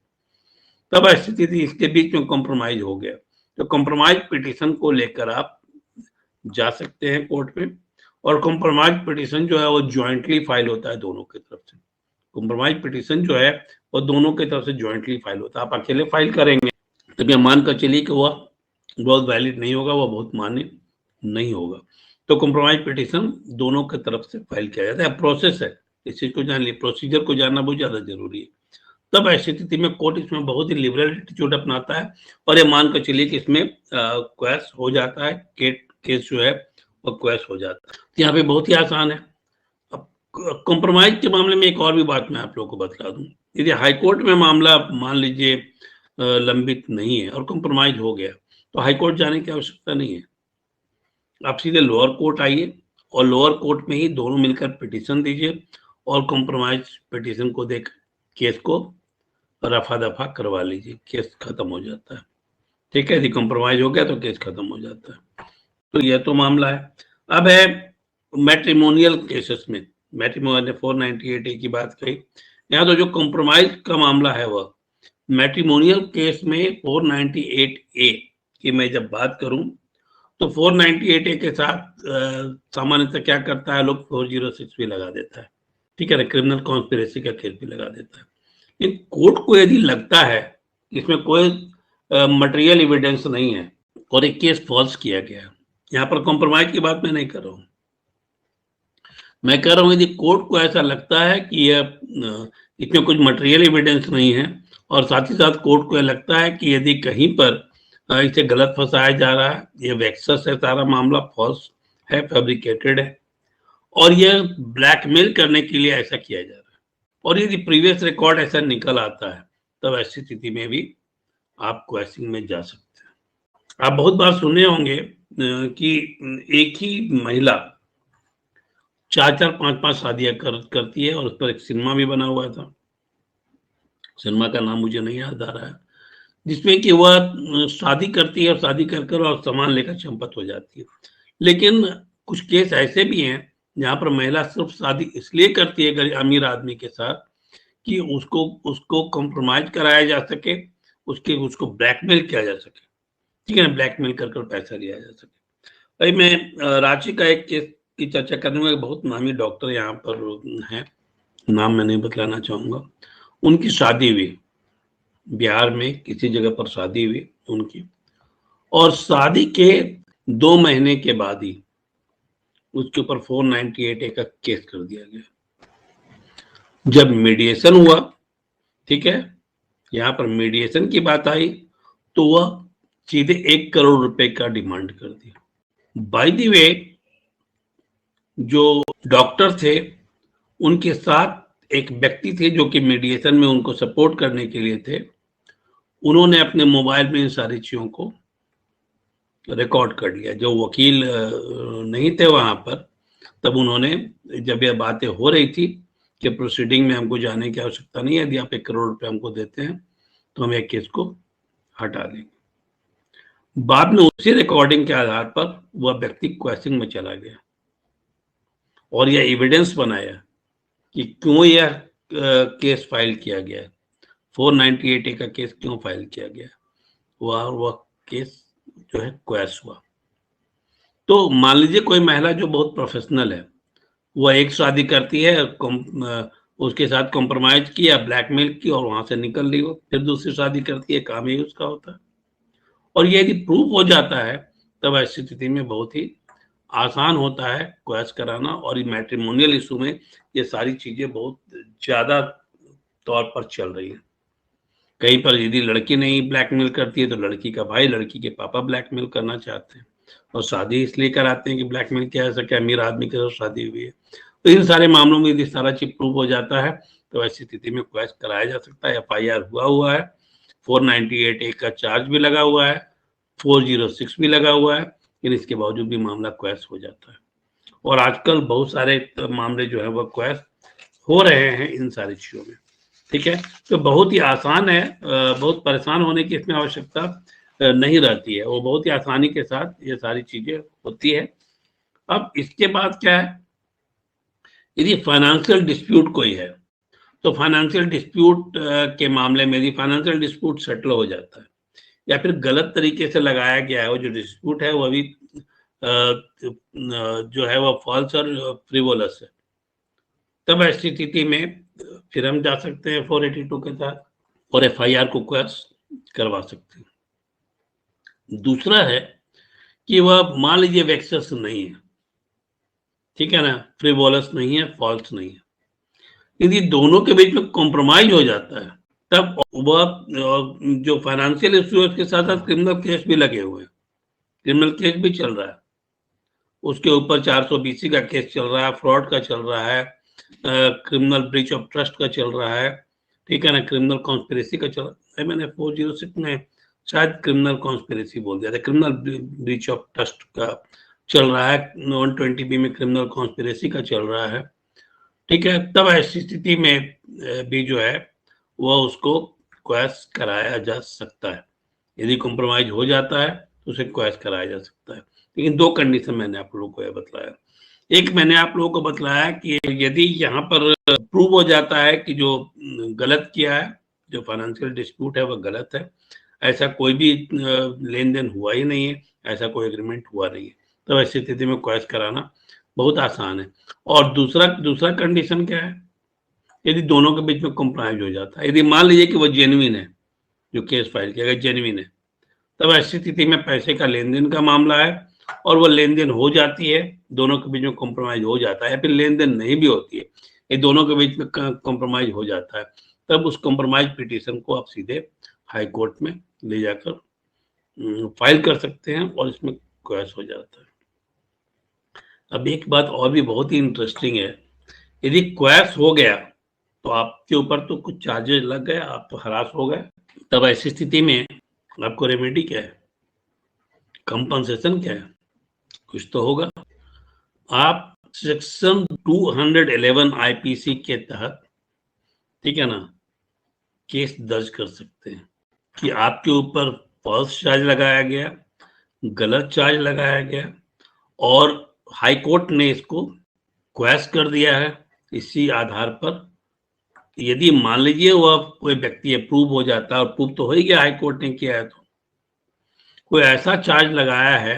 तब ऐसी स्थिति इसके बीच में कॉम्प्रोमाइज हो गया तो कॉम्प्रोमाइज पिटीशन को लेकर आप जा सकते हैं कोर्ट में। और कॉम्प्रोमाइज पिटीशन जो है वो ज्वाइंटली फाइल होता है दोनों की तरफ से। कॉम्प्रोमाइज पिटीशन जो है वो दोनों की तरफ से ज्वाइंटली फाइल होता है। आप अकेले फाइल करेंगे तब यह मान कर चलिए कि वह बहुत वैलिड नहीं होगा, वह बहुत मान्य नहीं होगा। तो कॉम्प्रोमाइज पिटीशन दोनों की तरफ से फाइल किया जाता है। प्रोसेस है, इस चीज को जान लीजिए, प्रोसीजर को जानना बहुत ज्यादा जरूरी है। तब ऐसी स्थिति में कोर्ट इसमें बहुत ही लिबरल एटीट्यूड अपनाता है और ये मान कर चलिए कि इसमें क्वैश हो जाता है, केस जो है वो क्वैश हो जाता है। तो यहाँ पे बहुत ही आसान है। अब कॉम्प्रोमाइज के मामले में एक और भी बात मैं आप लोगों को बता दूं, यदि हाईकोर्ट में मामला मान लीजिए लंबित नहीं है और कॉम्प्रोमाइज हो गया तो हाईकोर्ट जाने की आवश्यकता नहीं है। आप सीधे लोअर कोर्ट आइए और लोअर कोर्ट में ही दोनों मिलकर पिटीशन दीजिए और कॉम्प्रोमाइज पिटीशन को देख केस को रफा दफा करवा लीजिए, केस खत्म हो जाता है, ठीक है। यदि कॉम्प्रोमाइज हो गया तो केस खत्म हो जाता है। तो यह तो मामला है। अब है मैट्रिमोनियल केसेस में, मैट्रिमोनियल 498 ए की बात कही, यहाँ तो जो कॉम्प्रोमाइज का मामला है वह मैट्रिमोनियल केस में 498 ए की मैं जब बात करूं तो 498 ए के साथ सामान्यतः क्या करता है, लोग 406 भी लगा देता है, ठीक है ना, क्रिमिनल कॉन्स्पिरेसी का केस भी लगा देता है। लेकिन कोर्ट को यदि लगता है इसमें कोई मटेरियल एविडेंस नहीं है और एक केस फॉल्स किया गया है, यहाँ पर कॉम्प्रोमाइज की बात मैं नहीं कर रहा हूँ, मैं कह रहा हूँ यदि कोर्ट को ऐसा लगता है कि यह इसमें कुछ मटेरियल एविडेंस नहीं है और साथ ही साथ कोर्ट को यह लगता है कि यदि कहीं पर इसे गलत फंसाया जा रहा है, ये वैक्सस है, सारा मामला फॉल्स है, फैब्रिकेटेड है और यह ब्लैकमेल करने के लिए ऐसा किया जा रहा है और यदि प्रीवियस रिकॉर्ड ऐसा निकल आता है तब ऐसी स्थिति में भी आप क्वेश्चनिंग में जा सकते हैं। आप बहुत बार सुने होंगे कि एक ही महिला 4-4, 5-5 शादियां करती है और उस पर एक सिनेमा भी बना हुआ था, सिनेमा का नाम मुझे नहीं याद आ रहा है, जिसमें कि वह शादी करती है और शादी कर और सामान लेकर चंपत हो जाती है। लेकिन कुछ केस ऐसे भी हैं जहां पर महिला सिर्फ शादी इसलिए करती है अमीर आदमी के साथ कि उसको कॉम्प्रोमाइज कराया जा सके, उसको ब्लैकमेल किया जा सके, ठीक है ना, ब्लैकमेल कर पैसा लिया जा सके। भाई मैं रांची का एक केस की चर्चा करने में, बहुत नामी डॉक्टर यहाँ पर हैं, नाम मैं नहीं बतलाना चाहूंगा, उनकी शादी हुई बिहार में किसी जगह पर शादी हुई उनकी, और शादी के 2 महीने के बाद ही उसके ऊपर 498A का केस कर दिया गया। जब मीडिएशन हुआ, ठीक है, यहाँ पर मीडिएशन की बात आई तो वह सीधे 1 करोड़ रुपए का डिमांड कर दिया। बाय द वे, जो डॉक्टर थे उनके साथ एक व्यक्ति थे जो कि मीडिएशन में उनको सपोर्ट करने के लिए थे। उन्होंने अपने मोबाइल में इन सारी चीजों को रिकॉर्ड कर लिया। जो वकील नहीं थे वहां पर, तब उन्होंने, जब यह बातें हो रही थी कि प्रोसीडिंग में हमको जाने की आवश्यकता नहीं है, यदि आप 1 करोड़ रुपए हमको देते हैं तो हम एक केस को हटा देंगे। बाद में उसी रिकॉर्डिंग के आधार पर वह व्यक्ति क्वेश्चन में चला गया और यह एविडेंस बनाया कि क्यों यह केस फाइल किया गया, 498A का केस क्यों फाइल किया गया। वह केस जो है क्वैश हुआ। तो मान लीजिए कोई महिला जो बहुत प्रोफेशनल है, वह एक शादी करती है, उसके साथ कॉम्प्रोमाइज किया, ब्लैकमेल की और वहां से निकल ली, वो फिर दूसरी शादी करती है, काम ही उसका होता है। और ये यदि प्रूफ हो जाता है तब ऐसी स्थिति में बहुत ही आसान होता है क्वैश कराना। और मैट्रिमोनियल इशू में ये सारी चीजें बहुत ज्यादा तौर पर चल रही है। कहीं पर यदि लड़की नहीं ब्लैकमेल करती है तो लड़की का भाई, लड़की के पापा ब्लैकमेल करना चाहते हैं और शादी इसलिए कराते हैं कि ब्लैकमेल किया जा सके, अमीर आदमी के साथ शादी हुई है। तो इन सारे मामलों में यदि सारा चीज प्रूव हो जाता है तो ऐसी स्थिति में क्वैश कराया जा सकता है। FIR हुआ है, 498A का चार्ज भी लगा हुआ है, 406 भी लगा हुआ है, लेकिन इसके बावजूद भी मामला क्वैश हो जाता है। और आजकल बहुत सारे मामले जो है वह क्वैश हो रहे हैं इन सारी चीजों में, ठीक है। तो बहुत ही आसान है, बहुत परेशान होने की इसमें आवश्यकता नहीं रहती है, वो बहुत ही आसानी के साथ ये सारी चीजें होती है। अब इसके बाद क्या है, यदि फाइनेंशियल डिस्प्यूट कोई है तो फाइनेंशियल डिस्प्यूट के मामले में यदि फाइनेंशियल डिस्प्यूट सेटल हो जाता है या फिर गलत तरीके से लगाया गया है वो जो डिस्प्यूट है, वह भी जो है वह फॉल्स और फ्रिवोलस है, तब ऐसी स्थिति में फिर हम जा सकते हैं 482 के साथ और FIR को क्वैश करवा सकते हैं। दूसरा है कि वह मान लीजिए वेक्सस नहीं है, ठीक है ना, फ्रिवोलस नहीं है, फॉल्स नहीं है, यदि दोनों के बीच में कॉम्प्रोमाइज हो जाता है तब वह जो फाइनेंशियल इश्यू है उसके साथ साथ क्रिमिनल केस भी लगे हुए हैं, क्रिमिनल केस भी चल रहा है, उसके ऊपर 420 का केस चल रहा है, फ्रॉड का चल रहा है, क्रिमिनल ब्रीच ऑफ ट्रस्ट का चल रहा है, ठीक है ना, क्रिमिनल कॉन्स्पिरेसी का चल रहा है। मैंने 406 में शायद क्रिमिनल कॉन्स्पिरेसी बोल दिया था, क्रिमिनल ब्रीच ऑफ ट्रस्ट का चल रहा है, 120B में क्रिमिनल कॉन्स्पिरेसी का चल रहा है, ठीक है। तब ऐसी स्थिति में भी जो है वह उसको क्वैश कराया जा सकता है। यदि कॉम्प्रोमाइज हो जाता है तो उसे क्वैश कराया जा सकता है, लेकिन 2 कंडीशन मैंने आप लोगों को यह बतलाया। एक मैंने आप लोगों को बतलाया कि यदि यहाँ पर प्रूव हो जाता है कि जो गलत किया है, जो फाइनेंशियल डिस्प्यूट है वह गलत है, ऐसा कोई भी लेन देन हुआ ही नहीं है, ऐसा कोई एग्रीमेंट हुआ नहीं है, तो ऐसी स्थिति में क्वैश कराना बहुत आसान है। और दूसरा कंडीशन क्या है, यदि दोनों के बीच में कॉम्प्रोमाइज हो जाता है, यदि मान लीजिए कि वह जेन्युइन है, जो केस फाइल किया गया जेन्युइन है, तब ऐसी स्थिति में पैसे का लेन देन का मामला है और वह लेन देन हो जाती है, दोनों के बीच में कॉम्प्रोमाइज हो जाता है, या फिर लेन देन नहीं भी होती है, ये दोनों के बीच में कॉम्प्रोमाइज हो जाता है, तब उस कॉम्प्रोमाइज पिटीशन को आप सीधे हाई कोर्ट में ले जाकर फाइल कर सकते हैं और इसमें क्वैश हो जाता है। अब एक बात और भी बहुत ही इंटरेस्टिंग है, यदि क्वैश हो गया तो आपके ऊपर तो कुछ चार्जेस लग गए, आप तो हरास हो गए, तब ऐसी स्थिति में आपको रेमेडी क्या है, कंपनसेशन क्या है, कुछ तो होगा। आप सेक्शन 211 IPC के तहत, ठीक है ना, केस दर्ज कर सकते हैं कि आपके ऊपर फॉल्स चार्ज लगाया गया, गलत चार्ज लगाया गया और हाई कोर्ट ने इसको क्वैश कर दिया है। इसी आधार पर यदि मान लीजिए वह कोई व्यक्ति अप्रूव हो जाता है, और प्रूव तो हो ही गया हाई कोर्ट ने किया है, तो कोई ऐसा चार्ज लगाया है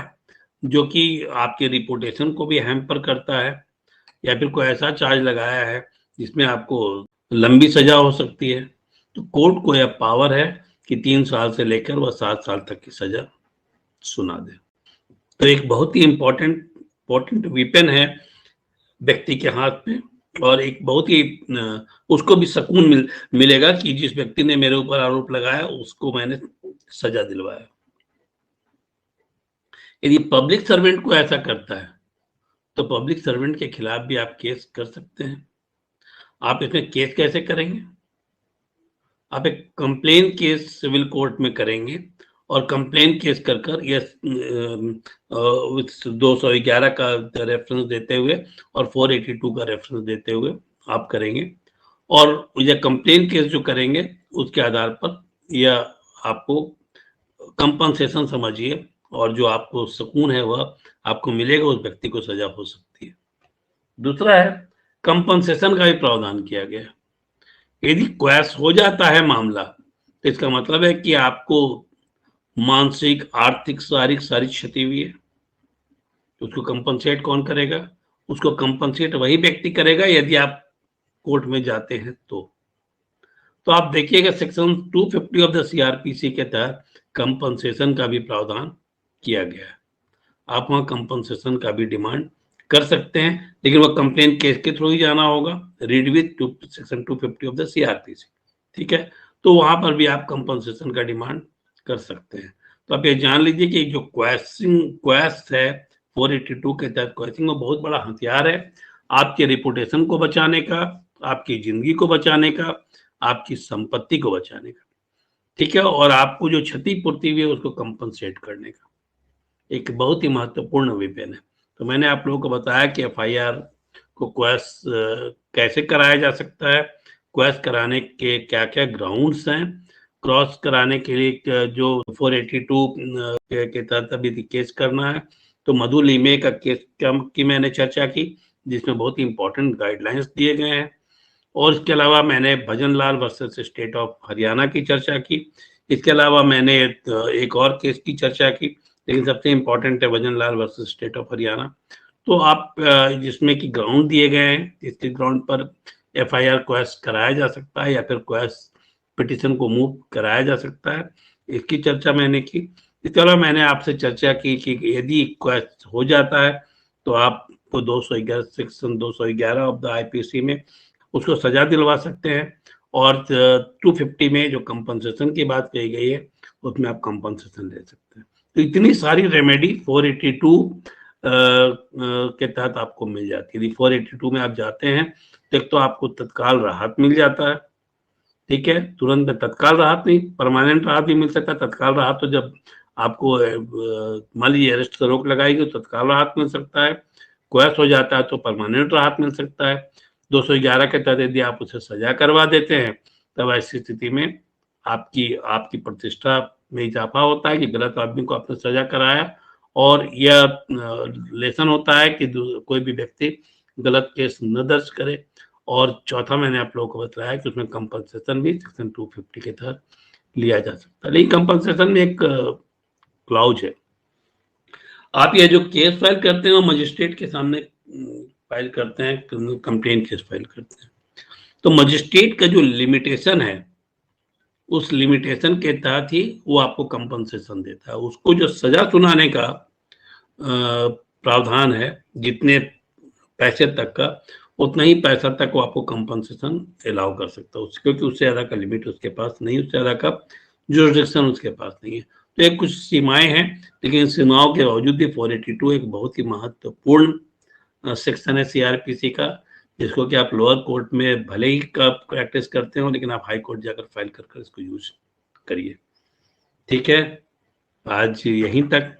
जो कि आपके रिपोर्टेशन को भी हैम्पर करता है, या फिर कोई ऐसा चार्ज लगाया है जिसमें आपको लंबी सजा हो सकती है, तो कोर्ट को यह पावर है कि 3 साल से लेकर वह 7 साल तक की सजा सुना दे। तो एक बहुत ही इम्पोर्टेंट वेपन है व्यक्ति के हाथ में, और एक बहुत ही उसको भी सुकून मिलेगा कि जिस व्यक्ति ने मेरे ऊपर आरोप लगाया उसको मैंने सजा दिलवाया। यदि पब्लिक सर्वेंट को ऐसा करता है तो पब्लिक सर्वेंट के खिलाफ भी आप केस कर सकते हैं। आप इसमें केस कैसे करेंगे? आप एक कंप्लेन केस सिविल कोर्ट में करेंगे और कंप्लेन केस कर ये 211 का रेफरेंस देते हुए और 482 का रेफरेंस देते हुए आप करेंगे, और ये कंप्लेन केस जो करेंगे उसके आधार पर यह आपको कंपनसेशन समझिए, और जो आपको सुकून है वह आपको मिलेगा, उस व्यक्ति को सजा हो सकती है। दूसरा है कंपनसेशन का भी प्रावधान किया गया है। यदि क्वैश हो जाता है मामला तो इसका मतलब है कि आपको मानसिक, आर्थिक, शारीरिक सारी क्षति हुई है। तो उसको कंपनसेट कौन करेगा? उसको कंपनसेट वही व्यक्ति करेगा यदि आप कोर्ट में जाते हैं तो आप देखिएगा सेक्शन 250 ऑफ द सीआरपीसी के तहत कंपनसेशन का भी प्रावधान किया गया है। आप वहां कंपनसेशन का भी डिमांड कर सकते हैं, लेकिन वह कंप्लेन केस के थ्रू ही जाना होगा, read with section 250 of the CrPC. ठीक है, तो वहां पर भी आप कंपनसेशन का डिमांड कर सकते हैं। तो आप ये जान लीजिए कि जो क्वैश है 482 के तहत क्वैशिंग में बहुत बड़ा हथियार है आपके रिपुटेशन को बचाने का, आपकी जिंदगी को बचाने का, आपकी संपत्ति को बचाने का। ठीक है, और आपको जो क्षतिपूर्ति हुई है उसको कंपनसेट करने का एक बहुत ही महत्वपूर्ण वेपन है। तो मैंने आप लोगों को बताया कि एफआईआर को क्वैश कैसे कराया जा सकता है, क्वैश कराने के क्या क्या ग्राउंड्स हैं, क्रॉस कराने के लिए जो 482 के तहत अभी केस करना है। तो मधु लीमे का केस की मैंने चर्चा की, जिसमें बहुत ही इंपॉर्टेंट गाइडलाइंस दिए गए हैं, और इसके अलावा मैंने भजन लाल वर्सेस स्टेट ऑफ हरियाणा की चर्चा की। इसके अलावा मैंने एक और केस की चर्चा की, लेकिन सबसे इम्पोर्टेंट है भजन लाल वर्सेस स्टेट ऑफ हरियाणा। तो आप जिसमें कि ग्राउंड दिए गए हैं, इसके ग्राउंड पर एफआईआर क्वैश कराया जा सकता है या फिर क्वैश पिटिशन को मूव कराया जा सकता है, इसकी चर्चा मैंने की। इसके अलावा मैंने आपसे चर्चा की कि यदि क्वैश हो जाता है तो आपको 211 सेक्शन 211 ऑफ द आईपीसी में उसको सजा दिलवा सकते हैं, और 250 में जो कंपनसेशन की बात कही गई है उसमें आप कंपनसेशन ले सकते हैं। तो इतनी सारी रेमेडी 482 के तहत आपको मिल जाती है। यदि 482 में आप जाते हैं तो एक तो आपको तत्काल राहत मिल जाता है। ठीक है, तुरंत में तत्काल राहत नहीं, परमानेंट राहत भी मिल सकता है। तत्काल राहत तो जब आपको मान लीजिए अरेस्ट से रोक लगाएगी तो तत्काल राहत मिल सकता है, क्वैश हो जाता है तो परमानेंट राहत मिल सकता है। 211 के तहत यदि आप उसे सजा करवा देते हैं तब ऐसी स्थिति में आपकी प्रतिष्ठा में इजाफा होता है कि गलत आदमी को आपने सजा कराया, और यह लेसन होता है कि कोई भी व्यक्ति गलत केस न दर्ज करे। और चौथा मैंने आप लोगों को बताया कि उसमें कंपनसेशन भी सेक्शन 250 के तहत लिया जा सकता है, लेकिन कंपनसेशन में एक क्लाउज है। आप ये जो केस फाइल करते हैं वो मजिस्ट्रेट के सामने फाइल करते हैं, कंप्लेन केस फाइल करते हैं, तो मजिस्ट्रेट का जो लिमिटेशन है उस लिमिटेशन के तहत ही वो आपको कंपनसेशन देता है। उसको जो सजा सुनाने का प्रावधान है जितने पैसे तक का, उतना ही पैसा तक वो आपको कंपनसेशन अलाउ कर सकता है, क्योंकि उससे ज्यादा का लिमिट उसके पास नहीं, उससे ज्यादा का जुरिडिक्शन उसके पास नहीं है। तो एक कुछ सीमाएं हैं, लेकिन सीमाओं के बावजूद भी 482 एक बहुत ही महत्वपूर्ण सेक्शन है सीआरपीसी का, जिसको कि आप लोअर कोर्ट में भले ही का प्रैक्टिस करते हो, लेकिन आप हाई कोर्ट जाकर फाइल कर इसको यूज करिए। ठीक है, आज यहीं तक।